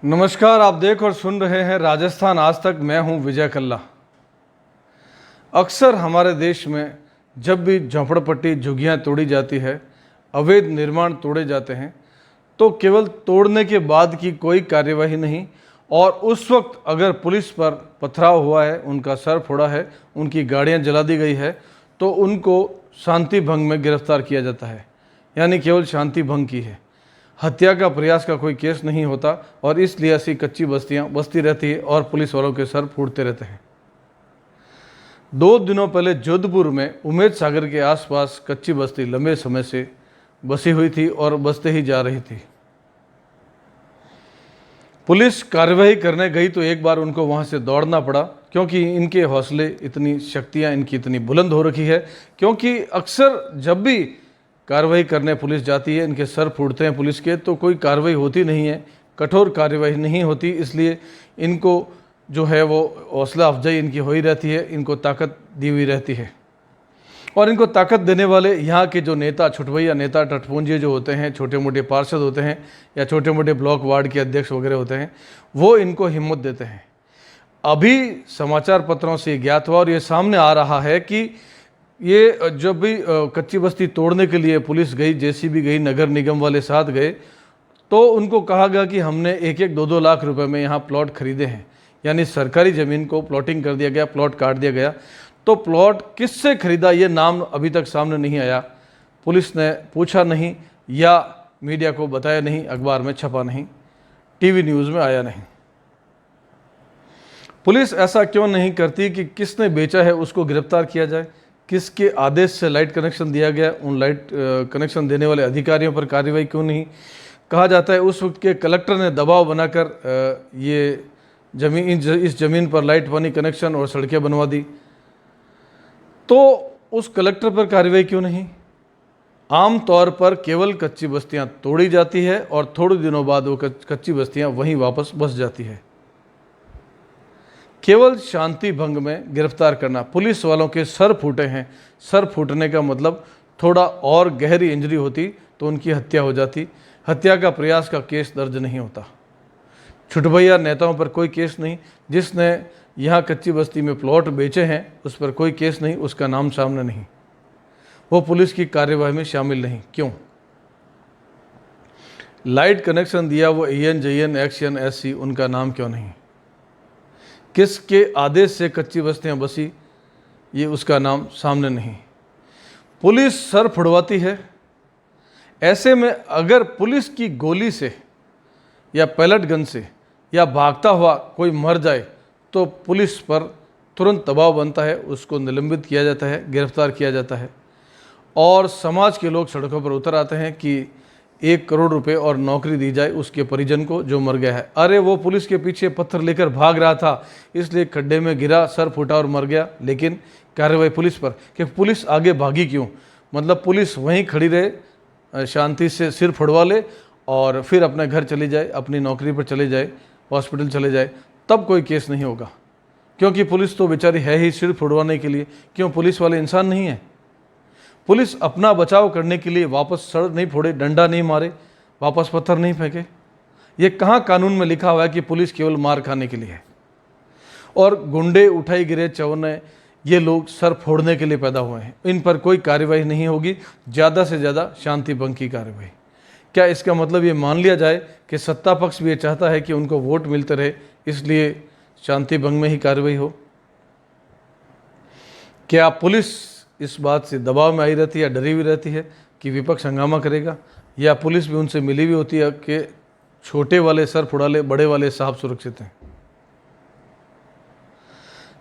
नमस्कार, आप देख और सुन रहे हैं राजस्थान आज तक। मैं हूं विजय कल्ला। अक्सर हमारे देश में जब भी झोंपड़पट्टी झुग्गियां तोड़ी जाती है, अवैध निर्माण तोड़े जाते हैं, तो केवल तोड़ने के बाद की कोई कार्यवाही नहीं, और उस वक्त अगर पुलिस पर पथराव हुआ है, उनका सर फोड़ा है, उनकी गाड़ियां जला दी गई है, तो उनको शांति भंग में गिरफ्तार किया जाता है। यानी केवल शांति भंग की है, हत्या का प्रयास का कोई केस नहीं होता, और इसलिए ऐसी कच्ची बस्तियां बसती रहती है और पुलिस वालों के सर फूटते रहते हैं। 2 दिनों पहले जोधपुर में उमेद सागर के आसपास कच्ची बस्ती लंबे समय से बसी हुई थी और बसते ही जा रही थी। पुलिस कार्रवाई करने गई तो एक बार उनको वहां से दौड़ना पड़ा, क्योंकि इनके हौसले, इतनी शक्तियां इनकी इतनी बुलंद हो रखी है। क्योंकि अक्सर जब भी कार्रवाई करने पुलिस जाती है, इनके सर फूटते हैं पुलिस के, तो कोई कार्रवाई होती नहीं है, कठोर कार्रवाई नहीं होती। इसलिए इनको जो है वो हौसला अफजाई इनकी हो ही रहती है, इनको ताकत दी हुई रहती है। और इनको ताकत देने वाले यहाँ के जो नेता, छुटभैया नेता, टटपुंजिए जो होते हैं, छोटे मोटे पार्षद होते हैं या छोटे मोटे ब्लॉक वार्ड के अध्यक्ष वगैरह होते हैं, वो इनको हिम्मत देते हैं। अभी समाचार पत्रों से ज्ञात हुआ और ये सामने आ रहा है कि ये जब भी कच्ची बस्ती तोड़ने के लिए पुलिस गई, जेसीबी गई, नगर निगम वाले साथ गए, तो उनको कहा गया कि हमने 1-1, 2-2 लाख रुपए में यहाँ प्लॉट खरीदे हैं। यानी सरकारी ज़मीन को प्लॉटिंग कर दिया गया, प्लॉट काट दिया गया। तो प्लॉट किससे खरीदा, ये नाम अभी तक सामने नहीं आया। पुलिस ने पूछा नहीं, या मीडिया को बताया नहीं, अखबार में छपा नहीं, टीवी न्यूज़ में आया नहीं। पुलिस ऐसा क्यों नहीं करती कि किसने बेचा है उसको गिरफ्तार किया जाए, किसके आदेश से लाइट कनेक्शन दिया गया, उन लाइट कनेक्शन देने वाले अधिकारियों पर कार्रवाई क्यों नहीं। कहा जाता है उस वक्त के कलेक्टर ने दबाव बनाकर ये इस ज़मीन पर लाइट पानी कनेक्शन और सड़कें बनवा दी, तो उस कलेक्टर पर कार्रवाई क्यों नहीं। आम तौर पर केवल कच्ची बस्तियां तोड़ी जाती है और थोड़े दिनों बाद वो कच्ची बस्तियां वहीं वापस बस जाती है। केवल शांति भंग में गिरफ्तार करना, पुलिस वालों के सर फूटे हैं, सर फूटने का मतलब थोड़ा और गहरी इंजरी होती तो उनकी हत्या हो जाती। हत्या का प्रयास का केस दर्ज नहीं होता। छुटभैया नेताओं पर कोई केस नहीं, जिसने यहाँ कच्ची बस्ती में प्लॉट बेचे हैं उस पर कोई केस नहीं, उसका नाम सामने नहीं, वो पुलिस की कार्यवाही में शामिल नहीं। क्यों? लाइट कनेक्शन दिया वो EN, JN, XN, SC, उनका नाम क्यों नहीं? किसके आदेश से कच्ची बस्तियां बसी, ये उसका नाम सामने नहीं। पुलिस सर फुड़वाती है। ऐसे में अगर पुलिस की गोली से या पैलेट गन से या भागता हुआ कोई मर जाए तो पुलिस पर तुरंत दबाव बनता है, उसको निलंबित किया जाता है, गिरफ्तार किया जाता है, और समाज के लोग सड़कों पर उतर आते हैं कि 1 करोड़ रुपए और नौकरी दी जाए उसके परिजन को जो मर गया है। अरे वो पुलिस के पीछे पत्थर लेकर भाग रहा था, इसलिए खड्डे में गिरा, सर फूटा और मर गया, लेकिन कार्रवाई पुलिस पर। कि पुलिस आगे भागी क्यों? मतलब पुलिस वहीं खड़ी रहे, शांति से सिर फुड़वा ले और फिर अपने घर चली जाए, अपनी नौकरी पर चले जाए, हॉस्पिटल चले जाए, तब कोई केस नहीं होगा। क्योंकि पुलिस तो बेचारी है ही सिर फुड़वाने के लिए। क्यों? पुलिस वाले इंसान नहीं है। पुलिस अपना बचाव करने के लिए वापस सर नहीं फोड़े, डंडा नहीं मारे, वापस पत्थर नहीं फेंके। ये कहाँ कानून में लिखा हुआ है कि पुलिस केवल मार खाने के लिए है? और गुंडे, उठाई गिरे चौने, ये लोग सर फोड़ने के लिए पैदा हुए हैं। इन पर कोई कार्यवाही नहीं होगी, ज़्यादा से ज़्यादा शांति भंग की कार्यवाही। क्या इसका मतलब ये मान लिया जाए कि सत्ता पक्ष भी ये चाहता है कि उनको वोट मिलते रहे, इसलिए शांति भंग में ही कार्रवाई हो? क्या पुलिस इस बात से दबाव में आई रहती है या डरी हुई रहती है कि विपक्ष हंगामा करेगा? या पुलिस भी उनसे मिली हुई होती है कि छोटे वाले सर फुड़ा ले, बड़े वाले साहब सुरक्षित हैं?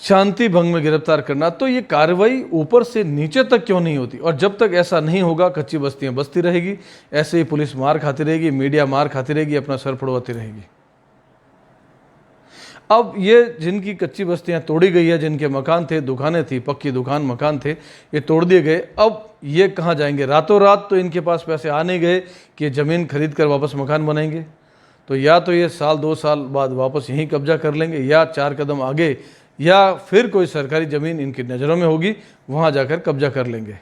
शांति भंग में गिरफ्तार करना, तो ये कार्रवाई ऊपर से नीचे तक क्यों नहीं होती? और जब तक ऐसा नहीं होगा कच्ची बस्तियां बसती रहेगी, ऐसे ही पुलिस मार खाती रहेगी, मीडिया मार खाती रहेगी, अपना सर फुड़वाती रहेगी। अब ये जिनकी कच्ची बस्तियां तोड़ी गई है, जिनके मकान थे, दुकानें थी, पक्की दुकान मकान थे, ये तोड़ दिए गए, अब ये कहाँ जाएंगे? रातों रात तो इनके पास पैसे आ नहीं गए कि ज़मीन खरीद कर वापस मकान बनाएंगे। तो या तो ये 1-2 साल बाद वापस यहीं कब्जा कर लेंगे, या 4 कदम आगे, या फिर कोई सरकारी ज़मीन इनकी नज़रों में होगी, वहाँ जाकर कब्जा कर लेंगे।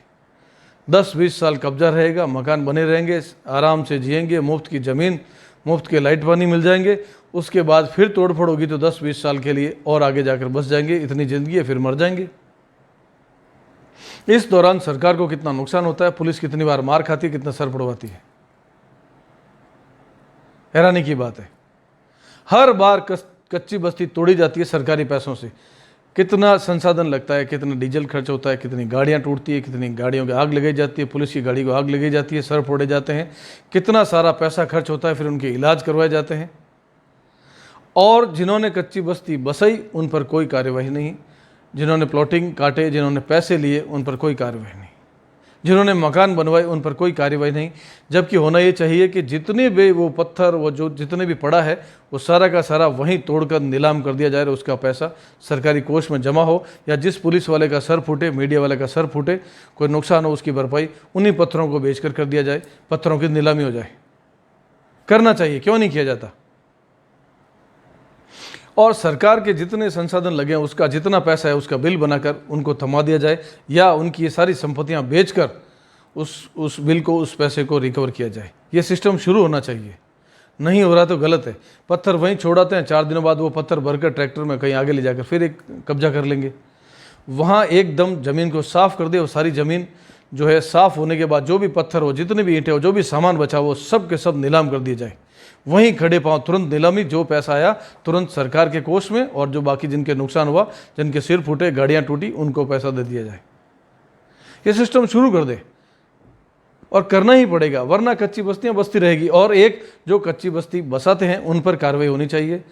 10-20 साल कब्जा रहेगा, मकान बने रहेंगे, आराम से जिएंगे, मुफ्त की ज़मीन, मुफ्त के लाइट पानी मिल जाएंगे, उसके बाद फिर तोड़फोड़ होगी तो 10-20 साल के लिए और आगे जाकर बस जाएंगे, इतनी ज़िंदगी है, फिर मर जाएंगे। इस दौरान सरकार को कितना नुकसान होता है, पुलिस कितनी बार मार खाती है, कितना सर पड़वाती है, हैरानी की बात है। हर बार कच्ची बस्ती तोड़ी जाती है सरकारी पैसों से। कितना संसाधन लगता है, कितना डीजल खर्च होता है, कितनी गाड़ियां टूटती है, कितनी गाड़ियों की आग लगाई जाती है, पुलिस की गाड़ी को आग लगाई जाती है, सर फोड़े जाते हैं, कितना सारा पैसा खर्च होता है, फिर उनके इलाज करवाए जाते हैं। और जिन्होंने कच्ची बस्ती बसाई उन पर कोई कार्यवाही नहीं, जिन्होंने प्लॉटिंग काटे, जिन्होंने पैसे लिए उन पर कोई कार्यवाही नहीं, जिन्होंने मकान बनवाए उन पर कोई कार्यवाही नहीं। जबकि होना ये चाहिए कि जितने भी वो पत्थर, वो जो जितने भी पड़ा है, वो सारा का सारा वहीं तोड़कर नीलाम कर दिया जाए और उसका पैसा सरकारी कोष में जमा हो, या जिस पुलिस वाले का सर फूटे, मीडिया वाले का सर फूटे, कोई नुकसान हो, उसकी भरपाई उन्हीं पत्थरों को बेचकर कर दिया जाए, पत्थरों की नीलामी हो जाए। करना चाहिए, क्यों नहीं किया जाता। और सरकार के जितने संसाधन लगे हैं, उसका जितना पैसा है उसका बिल बनाकर उनको थमा दिया जाए, या उनकी ये सारी संपत्तियां बेचकर उस बिल को, उस पैसे को रिकवर किया जाए। ये सिस्टम शुरू होना चाहिए। नहीं हो रहा तो गलत है। पत्थर वहीं छोड़ाते हैं, 4 दिनों बाद वो पत्थर भरकर ट्रैक्टर में कहीं आगे ले जाकर फिर एक कब्जा कर लेंगे। वहाँ एकदम ज़मीन को साफ़ कर दे, वो सारी ज़मीन जो है साफ़ होने के बाद जो भी पत्थर हो, जितने भी ईंटें हो, जो भी सामान बचा वो सब के सब नीलाम कर दिए जाए। वहीं खड़े पांव तुरंत नीलामी, जो पैसा आया तुरंत सरकार के कोष में, और जो बाकी जिनके नुकसान हुआ, जिनके सिर फूटे, गाड़ियां टूटी, उनको पैसा दे दिया जाए। ये सिस्टम शुरू कर दे, और करना ही पड़ेगा, वरना कच्ची बस्तियां बसती रहेगी। और एक जो कच्ची बस्ती बसाते हैं उन पर कार्रवाई होनी चाहिए,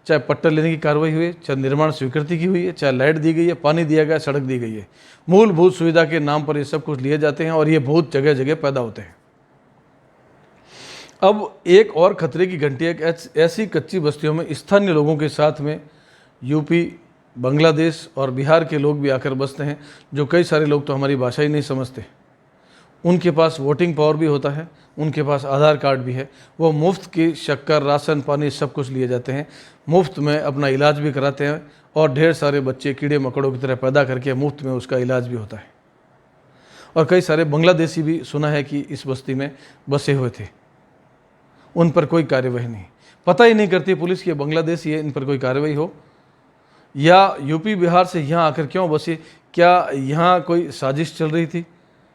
चाहे पट्टा लेने की कार्रवाई हुई, चाहे निर्माण स्वीकृति की हुई है, चाहे लाइट दी गई है, पानी दिया गया, सड़क दी गई है। मूलभूत सुविधा के नाम पर ये सब कुछ लिए जाते हैं, और ये बहुत जगह जगह पैदा होते हैं। अब एक और खतरे की घंटी है कि ऐसी कच्ची बस्तियों में स्थानीय लोगों के साथ में यूपी, बांग्लादेश और बिहार के लोग भी आकर बसते हैं, जो कई सारे लोग तो हमारी भाषा ही नहीं समझते। उनके पास वोटिंग पावर भी होता है, उनके पास आधार कार्ड भी है, वो मुफ्त की शक्कर, राशन पानी सब कुछ लिए जाते हैं, मुफ्त में अपना इलाज भी कराते हैं, और ढेर सारे बच्चे कीड़े मकड़ों की तरह पैदा करके मुफ्त में उसका इलाज भी होता है। और कई सारे बांग्लादेशी भी सुना है कि इस बस्ती में बसे हुए थे, उन पर कोई कार्यवाही नहीं। पता ही नहीं करती पुलिस कि बांग्लादेशी है, इन पर कोई कार्रवाई हो। या यूपी बिहार से यहाँ आकर क्यों बसे, क्या यहाँ कोई साजिश चल रही थी,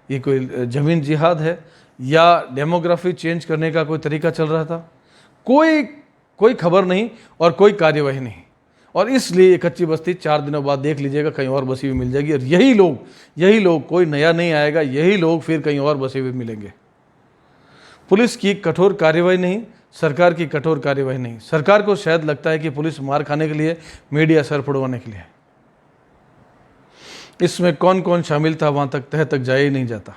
ये कोई ज़मीन जिहाद है, या डेमोग्राफी चेंज करने का कोई तरीका चल रहा था, कोई खबर नहीं और कोई कार्यवाही नहीं। और इसलिए ये कच्ची बस्ती 4 दिनों बाद देख लीजिएगा कहीं और बसी हुई मिल जाएगी, और यही लोग, कोई नया नहीं आएगा, यही लोग फिर कहीं और बसे हुए मिलेंगे। पुलिस की कठोर कार्यवाही नहीं, सरकार की कठोर कार्यवाही नहीं। सरकार को शायद लगता है कि पुलिस मार खाने के लिए, मीडिया सर फुड़वाने के लिए। इसमें कौन कौन शामिल था वहां तक तह तक जाया ही नहीं जाता।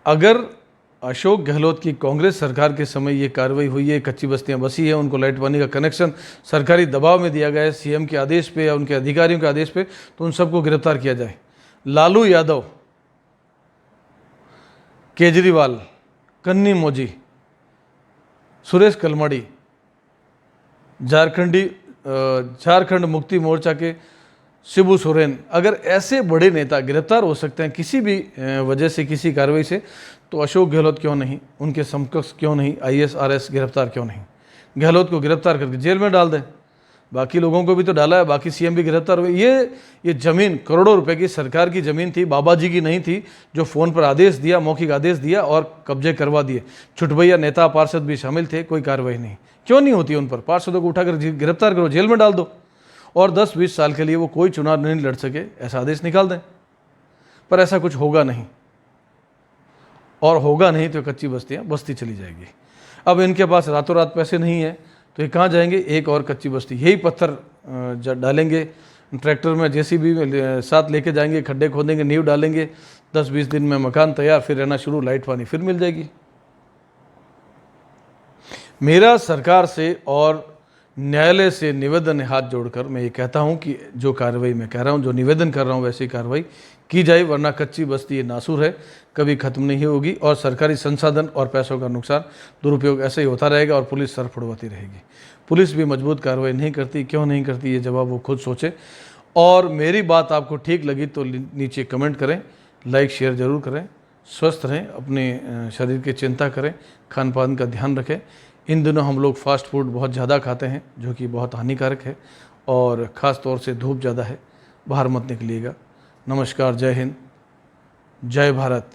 अगर अशोक गहलोत की कांग्रेस सरकार के समय ये कार्रवाई हुई है, कच्ची बस्तियां बसी है, उनको लाइट पानी का कनेक्शन सरकारी दबाव में दिया गया है, सीएम के आदेश पे या उनके अधिकारियों के आदेश पे, तो उन सबको गिरफ्तार किया जाए। लालू यादव, केजरीवाल, कन्नी मौजी, सुरेश कलमाड़ी, झारखंड मुक्ति मोर्चा के शिबू सोरेन, अगर ऐसे बड़े नेता गिरफ्तार हो सकते हैं किसी भी वजह से, किसी कार्रवाई से, तो अशोक गहलोत क्यों नहीं, उनके समकक्ष क्यों नहीं, ISRS गिरफ्तार क्यों नहीं। गहलोत को गिरफ्तार करके जेल में डाल दें, बाकी लोगों को भी तो डाला है, बाकी सीएम भी गिरफ्तार हुए। ये ज़मीन करोड़ों रुपए की सरकार की ज़मीन थी, बाबा जी की नहीं थी, जो फ़ोन पर आदेश दिया, मौखिक आदेश दिया और कब्जे करवा दिए। छुटभैया नेता पार्षद भी शामिल थे, कोई कार्रवाई नहीं। क्यों नहीं होती उन पर? पार्षदों को उठाकर गिरफ्तार करो, जेल में डाल दो, और 10-20 साल के लिए वो कोई चुनाव नहीं लड़ सके, ऐसा आदेश निकाल दें। पर ऐसा कुछ होगा नहीं, और होगा नहीं तो कच्ची बस्तियाँ बस्ती चली जाएगी। अब इनके पास रातों रात पैसे नहीं है तो ये कहाँ जाएंगे? एक और कच्ची बस्ती, यही पत्थर डालेंगे ट्रैक्टर में, JCB में साथ लेके जाएंगे, खड्डे खोदेंगे, नींव डालेंगे, 10-20 दिन में मकान तैयार, फिर रहना शुरू, लाइट पानी फिर मिल जाएगी। मेरा सरकार से और न्यायालय से निवेदन है, हाथ जोड़कर मैं ये कहता हूँ कि जो कार्रवाई मैं कह रहा हूँ, जो निवेदन कर रहा हूँ, वैसी कार्रवाई की जाए, वरना कच्ची बस्ती ये नासूर है, कभी खत्म नहीं होगी, और सरकारी संसाधन और पैसों का नुकसान, दुरुपयोग ऐसे ही होता रहेगा, और पुलिस सर फुड़वाती रहेगी। पुलिस भी मजबूत कार्रवाई नहीं करती, क्यों नहीं करती, ये जवाब वो खुद सोचे। और मेरी बात आपको ठीक लगी तो नीचे कमेंट करें, लाइक शेयर ज़रूर करें। स्वस्थ रहें, अपने शरीर की चिंता करें, खान पान का ध्यान रखें। इन दिनों हम लोग फास्ट फूड बहुत ज़्यादा खाते हैं, जो कि बहुत हानिकारक है, और ख़ास तौर से धूप ज़्यादा है, बाहर मत निकलिएगा। नमस्कार, जय हिंद, जय भारत।